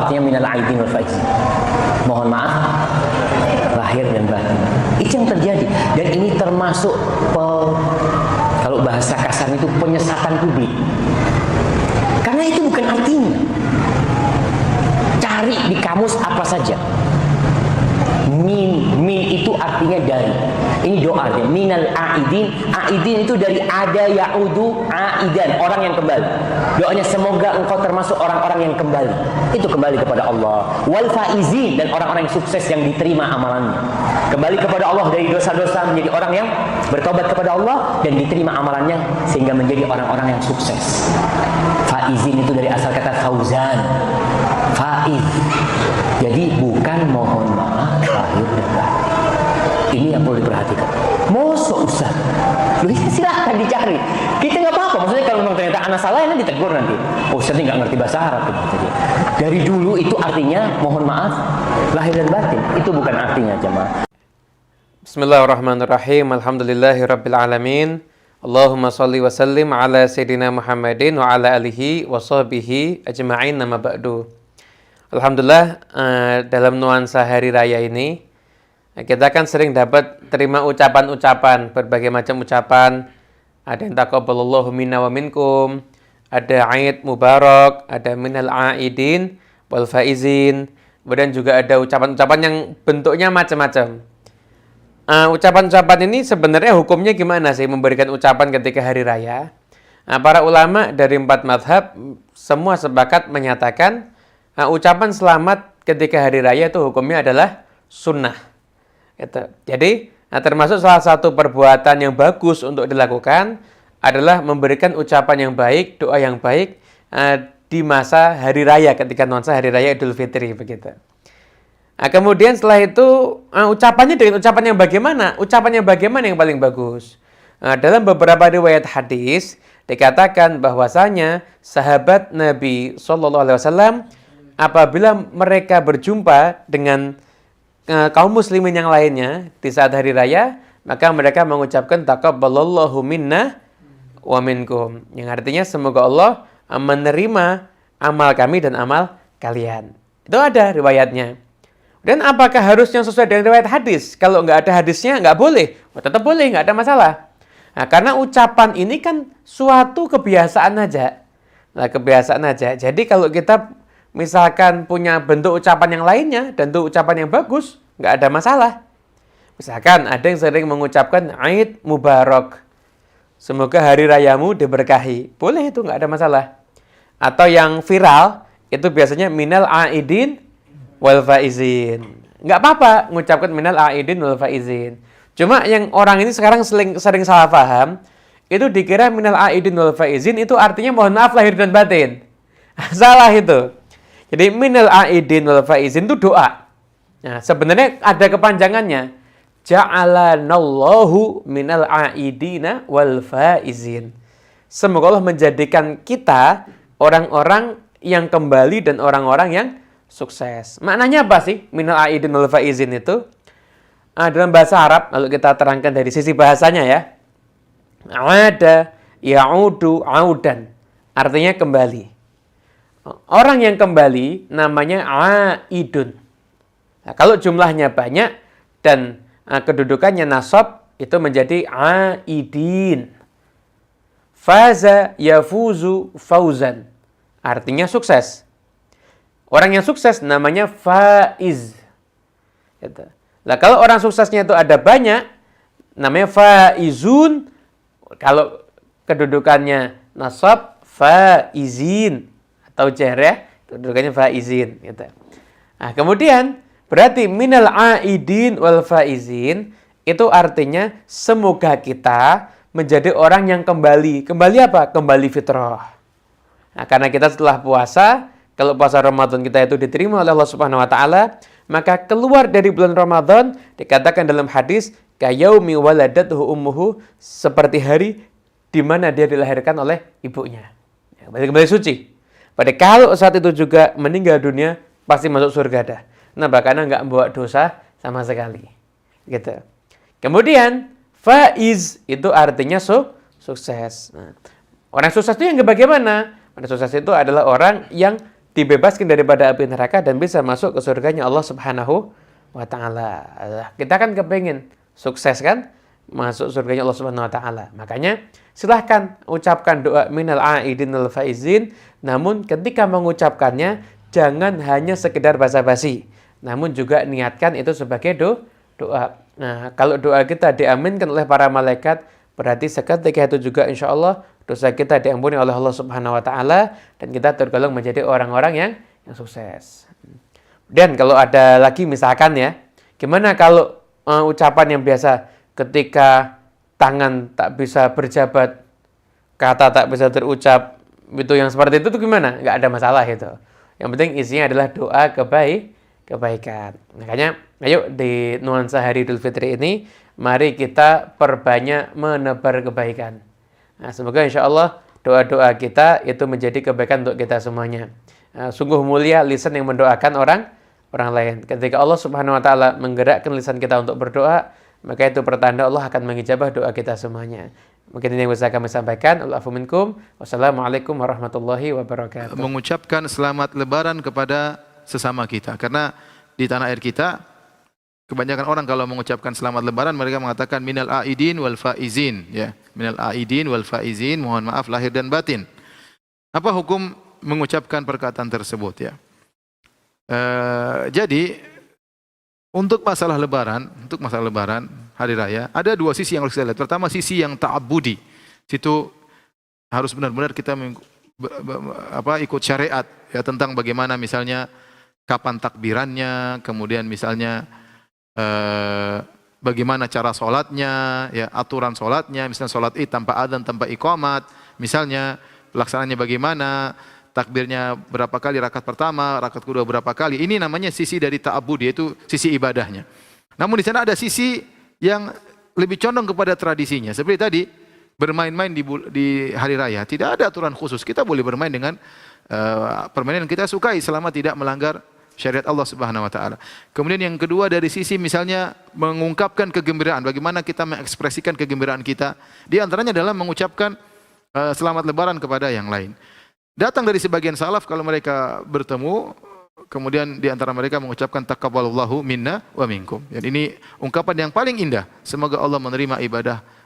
artinya minal aidin wal faizin. Mohon maaf lahir dan batin. Itu yang terjadi, dan ini termasuk kalau bahasa kasarnya itu penyesatan publik. Karena itu bukan artinya. Cari di kamus apa saja. Min itu artinya dari. Ini doa ya. Minal aidin. Aidin itu dari ada yaudu aidan, orang yang kembali. Doanya semoga engkau termasuk orang-orang yang kembali. Itu kembali kepada Allah. Wal faizin, dan orang-orang yang sukses yang diterima amalannya. Kembali kepada Allah dari dosa-dosa menjadi orang yang bertobat kepada Allah dan diterima amalannya sehingga menjadi orang-orang yang sukses. Faizin itu dari asal kata fauzan. Faiz. Jadi bukan mohon maaf lahir dan batin. Ini yang perlu diperhatikan. Mosok Ustaz, loh ya silahkan dicari. Kita nggak apa-apa. Maksudnya kalau memang ternyata anak salah, ya ditegur nanti. Oh, Ustaz nggak ngerti bahasa Arab. Dari dulu itu artinya mohon maaf lahir dan batin. Itu bukan artinya jemaah. Bismillahirrahmanirrahim. Alhamdulillahirabbil alamin. Allahumma shalli wa sallim ala sayyidina Muhammadin wa ala alihi wa sahbihi ajma'in, nama ba'du. Alhamdulillah, dalam nuansa hari raya ini kita kan sering dapat terima ucapan-ucapan, berbagai macam ucapan. Ada yang taqabbalallahu minna wa minkum, ada Aid Mubarak, ada minal aidin wal faizin. Kemudian juga ada ucapan-ucapan yang bentuknya macam-macam. Ucapan-ucapan ini sebenarnya hukumnya gimana sih memberikan ucapan ketika hari raya? Para ulama dari 4 mazhab semua sepakat menyatakan ucapan selamat ketika hari raya itu hukumnya adalah sunnah. Gitu. Jadi termasuk salah satu perbuatan yang bagus untuk dilakukan adalah memberikan ucapan yang baik, doa yang baik di masa hari raya, ketika nuansa hari raya Idul Fitri begitu. Kemudian setelah itu ucapannya dengan ucapan yang bagaimana? Ucapan yang bagaimana yang paling bagus? Dalam beberapa riwayat hadis dikatakan bahwasanya sahabat Nabi SAW apabila mereka berjumpa dengan kaum muslimin yang lainnya di saat hari raya, maka mereka mengucapkan taqabbalallahu minna wa minkum, yang artinya semoga Allah menerima amal kami dan amal kalian. Itu ada riwayatnya. Dan apakah harusnya sesuai dengan riwayat hadis? Kalau nggak ada hadisnya nggak boleh. Tetap boleh, nggak ada masalah. Karena ucapan ini kan suatu kebiasaan aja. Kebiasaan aja. Jadi kalau kita misalkan punya bentuk ucapan yang lainnya dan bentuk ucapan yang bagus, nggak ada masalah. Misalkan ada yang sering mengucapkan Aid Mubarak, semoga hari rayamu diberkahi. Boleh, itu nggak ada masalah. Atau yang viral, itu biasanya minal aidin wal faizin. Nggak apa-apa mengucapkan minal aidin wal faizin. Cuma yang orang ini sekarang sering salah paham, itu dikira minal aidin wal faizin itu artinya mohon maaf lahir dan batin. Salah itu. Jadi minal aidin wal faizin itu doa. Nah, sebenarnya ada kepanjangannya. Ja'alanallahu minal aidina wal faizin. Semoga Allah menjadikan kita orang-orang yang kembali dan orang-orang yang sukses. Maknanya apa sih minal aidin wal faizin itu? Dalam bahasa Arab, kalau kita terangkan dari sisi bahasanya ya. Ada, ya'udu, audan. Artinya kembali. Orang yang kembali namanya aidun. Nah, kalau jumlahnya banyak dan kedudukannya nasab, itu menjadi aidin. Faza yafuzu fauzan. Artinya sukses. Orang yang sukses namanya faiz. Gitu. Nah, kalau orang suksesnya itu ada banyak, namanya faizun. Kalau kedudukannya nasab, faizin. Atau jar ya, kedudukannya faizin. Gitu. Nah, kemudian berarti minal aidin wal faizin itu artinya semoga kita menjadi orang yang kembali. Kembali apa? Kembali fitrah. Nah, karena kita setelah puasa, kalau puasa Ramadan kita itu diterima oleh Allah Subhanahu wa taala, maka keluar dari bulan Ramadan dikatakan dalam hadis kayaumi waladatuhu ummuhu, seperti hari di mana dia dilahirkan oleh ibunya. Kembali suci. Pada kalau saat itu juga meninggal dunia, pasti masuk surga dah. Nah, karena nggak membawa dosa sama sekali. Gitu. Kemudian faiz itu artinya sukses. Nah, orang sukses itu yang bagaimana? Orang sukses itu adalah orang yang dibebaskan daripada api neraka dan bisa masuk ke surganya Allah Subhanahu wa taala. Kita kan kepingin sukses kan? Masuk surganya Allah Subhanahu wa taala. Makanya silahkan ucapkan doa minal aidin wal faizin, namun ketika mengucapkannya jangan hanya sekedar basa-basi, namun juga niatkan itu sebagai doa. Nah, kalau doa kita diaminkan oleh para malaikat, berarti seketika itu juga insya Allah dosa kita diampuni oleh Allah Subhanahu wa taala dan kita tergolong menjadi orang-orang yang sukses. Dan kalau ada lagi misalkan ya, gimana kalau ucapan yang biasa ketika tangan tak bisa berjabat, kata tak bisa terucap, itu yang seperti itu tuh gimana? Nggak ada masalah itu. Yang penting isinya adalah doa kebaikan. Makanya ayo di nuansa Hari Idul Fitri ini mari kita perbanyak menebar kebaikan. Nah, semoga insya Allah doa-doa kita itu menjadi kebaikan untuk kita semuanya. Sungguh mulia lisan yang mendoakan orang lain. Ketika Allah Subhanahu wa taala menggerakkan lisan kita untuk berdoa, maka itu pertanda Allah akan mengijabah doa kita semuanya. Mungkin ini yang bisa kami sampaikan. Allahu minkum. Wassalamualaikum warahmatullahi wabarakatuh. Mengucapkan selamat lebaran kepada sesama kita. Karena di tanah air kita, kebanyakan orang kalau mengucapkan selamat lebaran, mereka mengatakan minal aidin wal faizin. Ya, minal aidin wal faizin, mohon maaf lahir dan batin. Apa hukum mengucapkan perkataan tersebut ya? Jadi untuk masalah lebaran hari raya, ada dua sisi yang harus kita lihat. Pertama sisi yang ta'abbudi. Situ harus benar-benar kita ikut syariat ya tentang bagaimana misalnya kapan takbirannya, kemudian misalnya bagaimana cara sholatnya, ya aturan sholatnya, misalnya sholat id tanpa adzan, tanpa iqamat, misalnya pelaksanaannya bagaimana, takbirnya berapa kali rakaat pertama, rakaat kedua berapa kali. Ini namanya sisi dari ta'abbud, yaitu sisi ibadahnya. Namun di sana ada sisi yang lebih condong kepada tradisinya. Seperti tadi bermain-main di hari raya, tidak ada aturan khusus. Kita boleh bermain dengan permainan yang kita sukai selama tidak melanggar syariat Allah Subhanahu wa taala. Kemudian yang kedua dari sisi misalnya mengungkapkan kegembiraan, bagaimana kita mengekspresikan kegembiraan kita. Di antaranya adalah mengucapkan selamat lebaran kepada yang lain. Datang dari sebagian salaf kalau mereka bertemu, kemudian di antara mereka mengucapkan taqabbalallahu minna wa minkum. Dan ini ungkapan yang paling indah. Semoga Allah menerima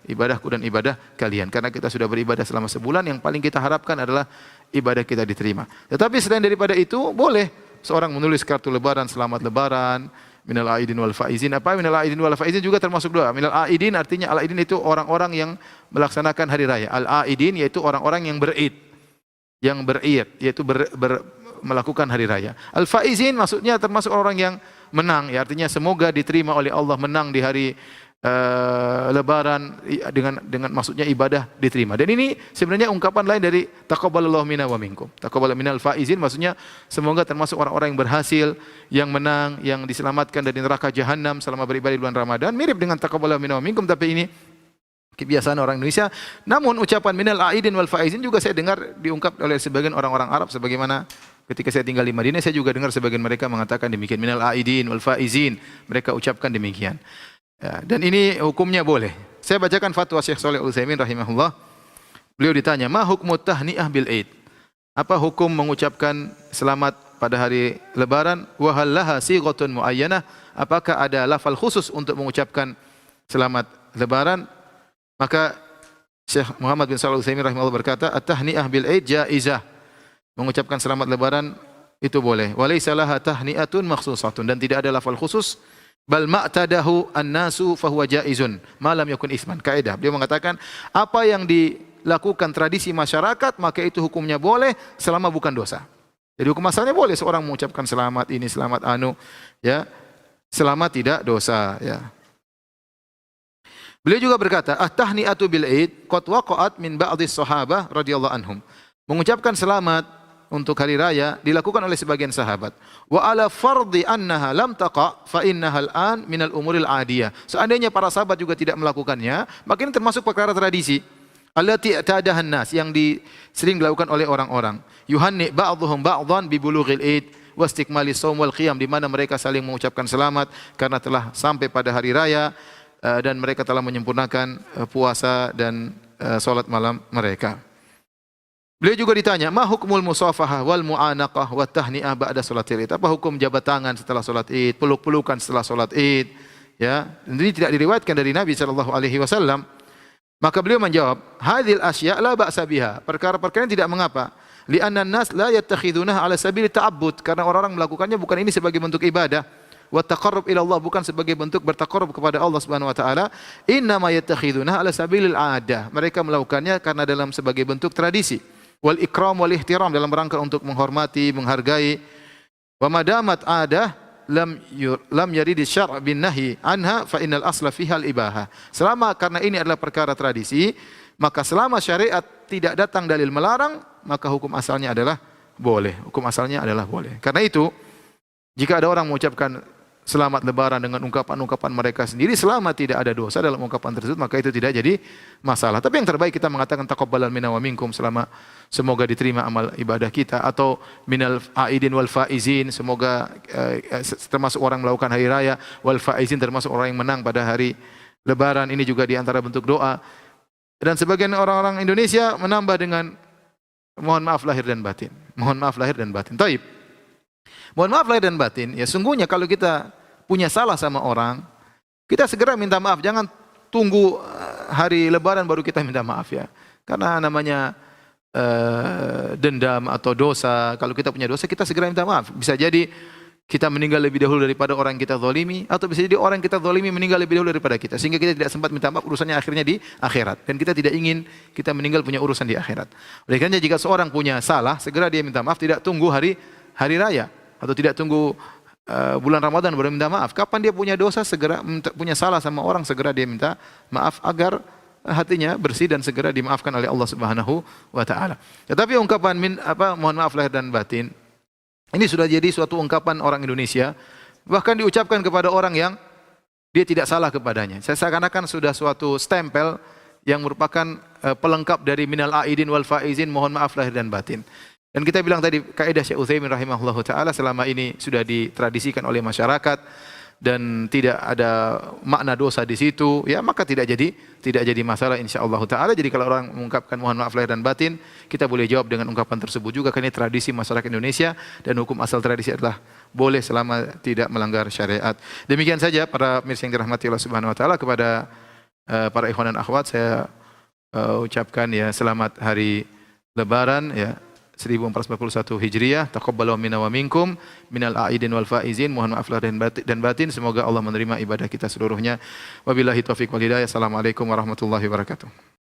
ibadahku dan ibadah kalian. Karena kita sudah beribadah selama sebulan, yang paling kita harapkan adalah ibadah kita diterima. Tetapi selain daripada itu, boleh seorang menulis kartu lebaran, selamat lebaran, minal aidin wal faizin. Apa minal aidin wal faizin juga termasuk doa. Minal aidin artinya al-aidin itu orang-orang yang melaksanakan hari raya. Al-aidin yaitu orang-orang yang berid. Yang berid yaitu melakukan hari raya. Al-faizin maksudnya termasuk orang yang menang, ya artinya semoga diterima oleh Allah, menang di hari lebaran dengan maksudnya ibadah diterima. Dan ini sebenarnya ungkapan lain dari taqabbalallahu minna wa minkum. Taqabbal minal faizin maksudnya semoga termasuk orang-orang yang berhasil, yang menang, yang diselamatkan dari neraka jahanam selama beribadah di bulan Ramadan. Mirip dengan taqabbalallahu minna wa minkum, tapi ini kebiasaan orang Indonesia. Namun ucapan minal aidin wal faizin juga saya dengar diungkap oleh sebagian orang-orang Arab, sebagaimana ketika saya tinggal di Madinah saya juga dengar sebagian mereka mengatakan demikian, minal aidin wal faizin, mereka ucapkan demikian. Ya, dan ini hukumnya boleh. Saya bacakan fatwa Syekh Shalih Al-Utsaimin rahimahullah. Beliau ditanya, "Ma hukmu tahni'ah bil Aid?" Apa hukum mengucapkan selamat pada hari lebaran? Wa hal laha sighatun muayyanah? Apakah ada lafal khusus untuk mengucapkan selamat lebaran? Maka Syekh Muhammad bin Shalih Al-Utsaimin rahimahullah berkata, "At-tahni'ah bil Aid jaizah." Mengucapkan selamat lebaran itu boleh. Wa laisa laha tahni'atun makhsusatun, dan tidak ada lafal khusus. Bal ma'tadahu an-nasu fahuwa jaizun ma lam yakun itsman. Kaidah beliau mengatakan apa yang dilakukan tradisi masyarakat maka itu hukumnya boleh selama bukan dosa. Jadi hukum asalnya boleh seorang mengucapkan selamat ini, selamat anu, ya, selama tidak dosa, ya. Beliau juga berkata, "At-tahni'atu bil Aid qad waqa'at min ba'dhi sahabah radhiyallahu anhum." Mengucapkan selamat untuk hari raya dilakukan oleh sebagian sahabat. Wa ala fardhi annaha lam taqa fa innaha al-an min al-umuril adiyah. Seandainya para sahabat juga tidak melakukannya, maka ini termasuk perkara tradisi. Allati i'tadahan nas, yang sering dilakukan oleh orang-orang. Yuhanni ba'dhum ba'dhan bi bulughil Aid wa istikmalis shaum wal qiyam, di mana mereka saling mengucapkan selamat karena telah sampai pada hari raya dan mereka telah menyempurnakan puasa dan salat malam mereka. Beliau juga ditanya, "Ma hukmul musafahah wal mu'anaqah wa tahni'ah ba'da salatil Id?" Apa hukum jabat tangan setelah salat Id, peluk-pelukan setelah salat Id? Ya, ini tidak diriwayatkan dari Nabi sallallahu alaihi wasallam. Maka beliau menjawab, "Hadhil asya' la ba'sa biha." Perkara-perkara ini tidak mengapa. Li'anna an-nas la yattakhidunaha 'ala sabili ta'abbud. Karena orang-orang melakukannya bukan ini sebagai bentuk ibadah. Wa taqarrub ila Allah, bukan sebagai bentuk bertaqarrub kepada Allah Subhanahu wa taala. Inna ma yattakhidunaha 'ala sabilil 'adah. Mereka melakukannya karena dalam sebagai bentuk tradisi. Wal ikram wal ihtiram, dalam rangka untuk menghormati, menghargai. Wa madamat 'adah lam yarid syar' bin nahi anha fa innal asla fiha al ibahah. Selama karena ini adalah perkara tradisi, maka selama syariat tidak datang dalil melarang, maka hukum asalnya adalah boleh. Hukum asalnya adalah boleh. Karena itu, jika ada orang mengucapkan selamat lebaran dengan ungkapan-ungkapan mereka sendiri, selama tidak ada dosa dalam ungkapan tersebut, maka itu tidak jadi masalah. Tapi yang terbaik kita mengatakan taqabbalan minna wa minkum, selama semoga diterima amal ibadah kita, atau minal aidin wal faizin, semoga termasuk orang melakukan hari raya, wal faizin termasuk orang yang menang pada hari lebaran. Ini juga di antara bentuk doa. Dan sebagian orang-orang Indonesia menambah dengan mohon maaf lahir dan batin. Mohon maaf lahir dan batin. Taib. Mohon maaf lahir dan batin, ya sungguhnya kalau kita punya salah sama orang, kita segera minta maaf. Jangan tunggu hari lebaran baru kita minta maaf ya. Karena namanya dendam atau dosa. Kalau kita punya dosa, kita segera minta maaf. Bisa jadi kita meninggal lebih dahulu daripada orang yang kita zalimi, atau bisa jadi orang yang kita zalimi meninggal lebih dahulu daripada kita, sehingga kita tidak sempat minta maaf, urusannya akhirnya di akhirat. Dan kita tidak ingin kita meninggal punya urusan di akhirat. Oleh karena jika seorang punya salah, segera dia minta maaf, tidak tunggu hari raya, atau tidak tunggu bulan Ramadan baru minta maaf. Kapan dia punya dosa, segera punya salah sama orang, segera dia minta maaf agar hatinya bersih dan segera dimaafkan oleh Allah Subhanahu wa taala. Tetapi ungkapan mohon maaf lahir dan batin ini sudah jadi suatu ungkapan orang Indonesia, bahkan diucapkan kepada orang yang dia tidak salah kepadanya. Saya seakan-akan sudah suatu stempel yang merupakan pelengkap dari minal aidin wal faizin, mohon maaf lahir dan batin. Dan kita bilang tadi, kaidah Syekh Utsaimin rahimahullahu taala selama ini sudah ditradisikan oleh masyarakat dan tidak ada makna dosa di situ, ya maka tidak jadi masalah insyaallah taala. Jadi kalau orang mengungkapkan mohon maaf lahir dan batin, kita boleh jawab dengan ungkapan tersebut juga, karena ini tradisi masyarakat Indonesia dan hukum asal tradisi adalah boleh selama tidak melanggar syariat. Demikian saja para pemirsa yang dirahmati Allah Subhanahu wa taala. Kepada para ikhwan dan akhwat saya ucapkan ya selamat hari lebaran ya 1441 Hijriah. Taqabbalallahu minna wa minkum minal aidin wal faizin. Mohon maaf lahir dan batin. Semoga Allah menerima ibadah kita seluruhnya. Wabillahi taufiq wal hidayah. Assalamualaikum warahmatullahi wabarakatuh.